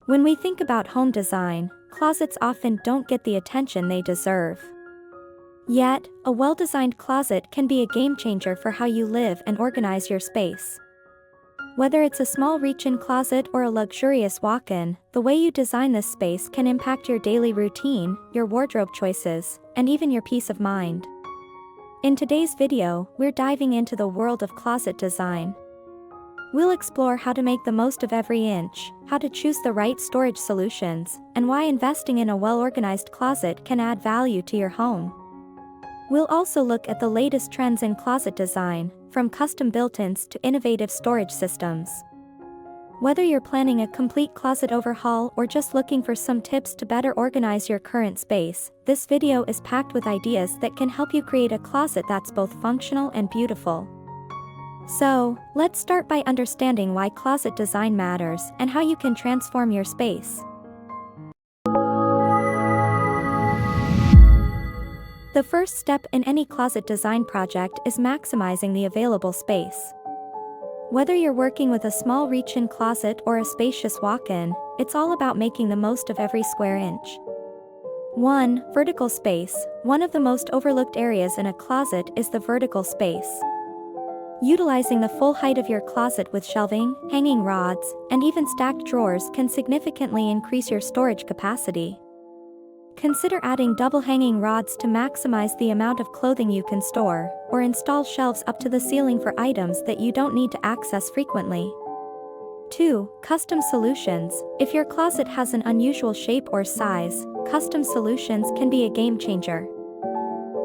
When we think about home design, closets often don't get the attention they deserve. Yet, a well-designed closet can be a game-changer for how you live and organize your space. Whether it's a small reach-in closet or a luxurious walk-in, the way you design this space can impact your daily routine, your wardrobe choices, and even your peace of mind. In today's video, we're diving into the world of closet design. We'll explore how to make the most of every inch, how to choose the right storage solutions, and why investing in a well-organized closet can add value to your home. We'll also look at the latest trends in closet design, from custom built-ins to innovative storage systems. Whether you're planning a complete closet overhaul or just looking for some tips to better organize your current space, this video is packed with ideas that can help you create a closet that's both functional and beautiful. So, let's start by understanding why closet design matters and how you can transform your space. The first step in any closet design project is maximizing the available space. Whether you're working with a small reach-in closet or a spacious walk-in, it's all about making the most of every square inch. 1. Vertical space. One of the most overlooked areas in a closet is the vertical space. Utilizing the full height of your closet with shelving, hanging rods, and even stacked drawers can significantly increase your storage capacity. Consider adding double hanging rods to maximize the amount of clothing you can store, or install shelves up to the ceiling for items that you don't need to access frequently. 2. Custom solutions. If your closet has an unusual shape or size, custom solutions can be a game changer.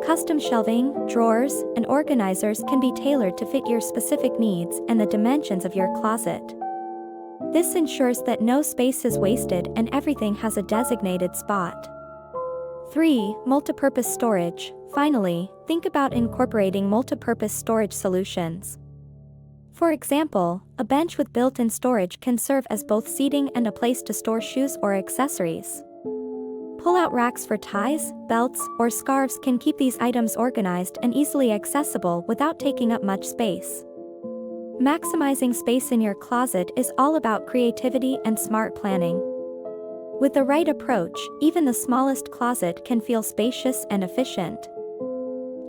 Custom shelving, drawers, and organizers can be tailored to fit your specific needs and the dimensions of your closet. This ensures that no space is wasted and everything has a designated spot. 3. Multipurpose storage. Finally, think about incorporating multipurpose storage solutions. For example, a bench with built-in storage can serve as both seating and a place to store shoes or accessories. Pull-out racks for ties, belts, or scarves can keep these items organized and easily accessible without taking up much space. Maximizing space in your closet is all about creativity and smart planning. With the right approach, even the smallest closet can feel spacious and efficient.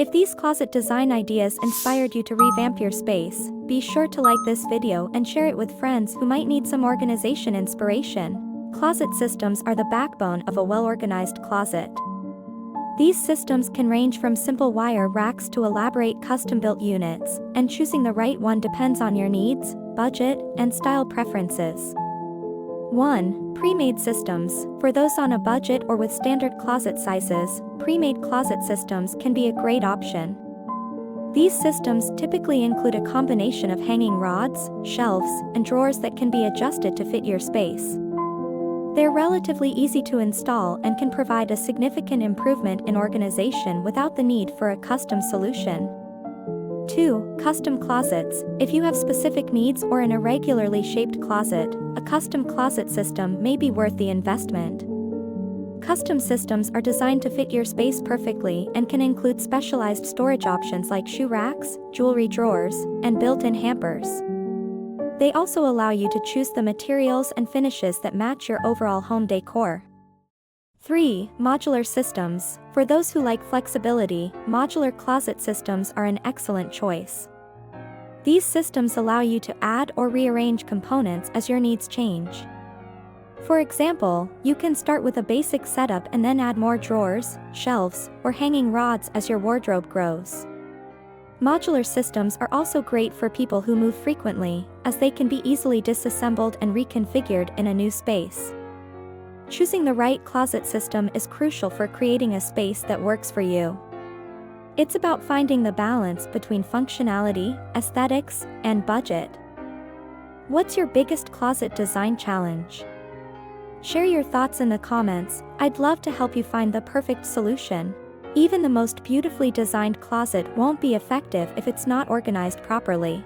If these closet design ideas inspired you to revamp your space, be sure to like this video and share it with friends who might need some organization inspiration. Closet systems are the backbone of a well-organized closet. These systems can range from simple wire racks to elaborate custom-built units, and choosing the right one depends on your needs, budget, and style preferences. 1. Pre-made systems. For those on a budget or with standard closet sizes, pre-made closet systems can be a great option. These systems typically include a combination of hanging rods, shelves, and drawers that can be adjusted to fit your space. They're relatively easy to install and can provide a significant improvement in organization without the need for a custom solution. 2. Custom closets. If you have specific needs or an irregularly shaped closet, a custom closet system may be worth the investment. Custom systems are designed to fit your space perfectly and can include specialized storage options like shoe racks, jewelry drawers, and built-in hampers. They also allow you to choose the materials and finishes that match your overall home decor. 3. Modular systems. For those who like flexibility, modular closet systems are an excellent choice. These systems allow you to add or rearrange components as your needs change. For example, you can start with a basic setup and then add more drawers, shelves, or hanging rods as your wardrobe grows. Modular systems are also great for people who move frequently, as they can be easily disassembled and reconfigured in a new space. Choosing the right closet system is crucial for creating a space that works for you. It's about finding the balance between functionality, aesthetics, and budget. What's your biggest closet design challenge? Share your thoughts in the comments. I'd love to help you find the perfect solution. Even the most beautifully designed closet won't be effective if it's not organized properly.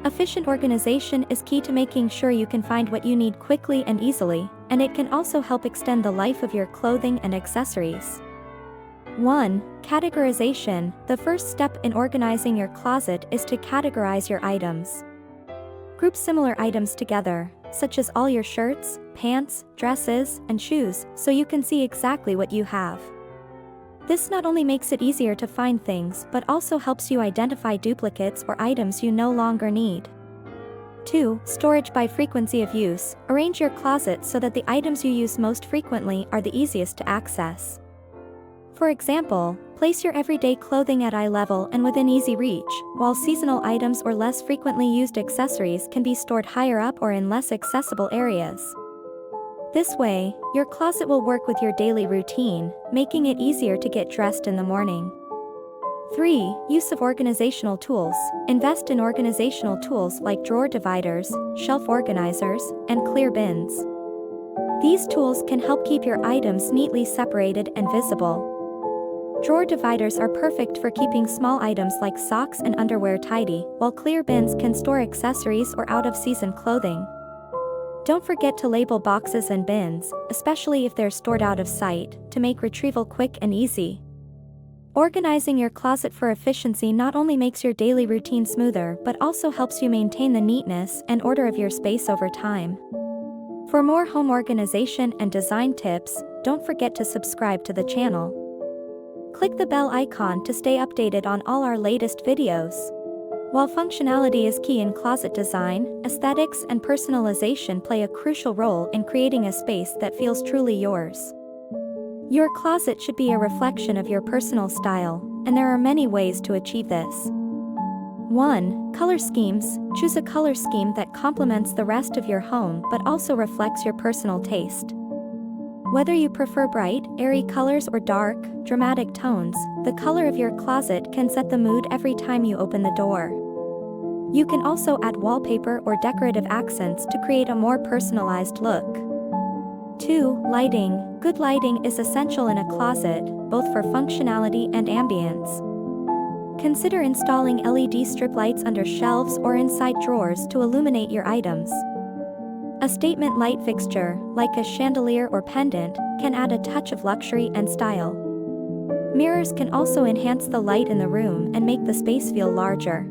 Efficient organization is key to making sure you can find what you need quickly and easily, and it can also help extend the life of your clothing and accessories. 1. Categorization. The first step in organizing your closet is to categorize your items. Group similar items together, such as all your shirts, pants, dresses, and shoes, so you can see exactly what you have. This not only makes it easier to find things but also helps you identify duplicates or items you no longer need. 2. Storage by frequency of use. Arrange your closet so that the items you use most frequently are the easiest to access. For example, place your everyday clothing at eye level and within easy reach, while seasonal items or less frequently used accessories can be stored higher up or in less accessible areas. This way, your closet will work with your daily routine, making it easier to get dressed in the morning. 3. Use of organizational tools. Invest in organizational tools like drawer dividers, shelf organizers, and clear bins. These tools can help keep your items neatly separated and visible. Drawer dividers are perfect for keeping small items like socks and underwear tidy, while clear bins can store accessories or out-of-season clothing. Don't forget to label boxes and bins, especially if they're stored out of sight, to make retrieval quick and easy. Organizing your closet for efficiency not only makes your daily routine smoother but also helps you maintain the neatness and order of your space over time. For more home organization and design tips, don't forget to subscribe to the channel. Click the bell icon to stay updated on all our latest videos. While functionality is key in closet design, aesthetics and personalization play a crucial role in creating a space that feels truly yours. Your closet should be a reflection of your personal style, and there are many ways to achieve this. 1. Color schemes. Choose a color scheme that complements the rest of your home but also reflects your personal taste. Whether you prefer bright, airy colors or dark, dramatic tones, the color of your closet can set the mood every time you open the door. You can also add wallpaper or decorative accents to create a more personalized look. 2. Lighting. Good lighting is essential in a closet, both for functionality and ambience. Consider installing LED strip lights under shelves or inside drawers to illuminate your items. A statement light fixture, like a chandelier or pendant, can add a touch of luxury and style. Mirrors can also enhance the light in the room and make the space feel larger.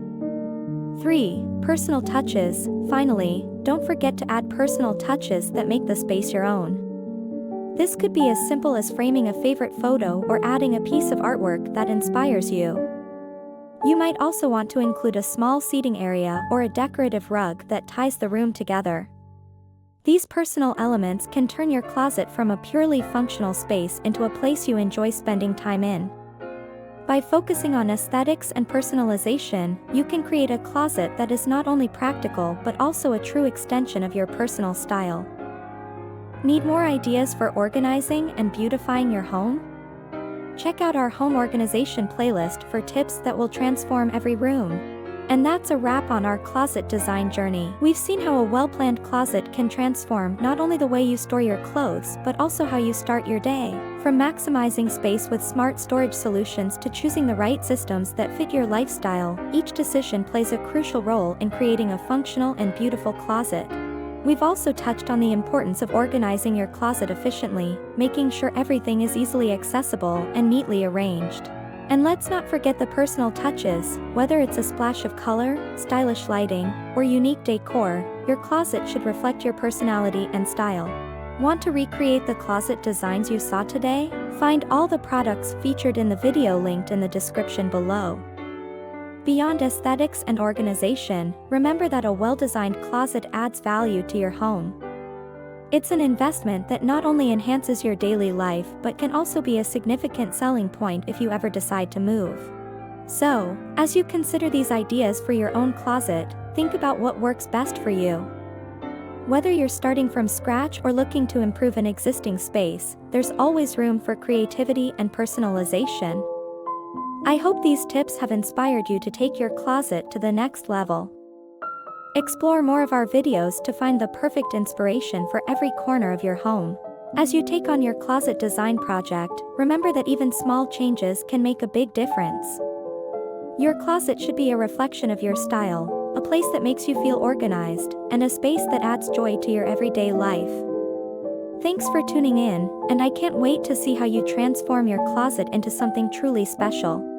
3. Personal touches. Finally, don't forget to add personal touches that make the space your own. This could be as simple as framing a favorite photo or adding a piece of artwork that inspires you. You might also want to include a small seating area or a decorative rug that ties the room together. These personal elements can turn your closet from a purely functional space into a place you enjoy spending time in. By focusing on aesthetics and personalization, you can create a closet that is not only practical but also a true extension of your personal style. Need more ideas for organizing and beautifying your home? Check out our home organization playlist for tips that will transform every room. And that's a wrap on our closet design journey. We've seen how a well-planned closet can transform not only the way you store your clothes but also how you start your day. From maximizing space with smart storage solutions to choosing the right systems that fit your lifestyle, each decision plays a crucial role in creating a functional and beautiful closet. We've also touched on the importance of organizing your closet efficiently, making sure everything is easily accessible and neatly arranged. And let's not forget the personal touches. Whether it's a splash of color, stylish lighting, or unique decor, your closet should reflect your personality and style. Want to recreate the closet designs you saw today? Find all the products featured in the video linked in the description below. Beyond aesthetics and organization, remember that a well-designed closet adds value to your home. It's an investment that not only enhances your daily life but can also be a significant selling point if you ever decide to move. So, as you consider these ideas for your own closet, think about what works best for you. Whether you're starting from scratch or looking to improve an existing space, there's always room for creativity and personalization. I hope these tips have inspired you to take your closet to the next level. Explore more of our videos to find the perfect inspiration for every corner of your home. As you take on your closet design project, remember that even small changes can make a big difference. Your closet should be a reflection of your style, a place that makes you feel organized, and a space that adds joy to your everyday life. Thanks for tuning in, and I can't wait to see how you transform your closet into something truly special.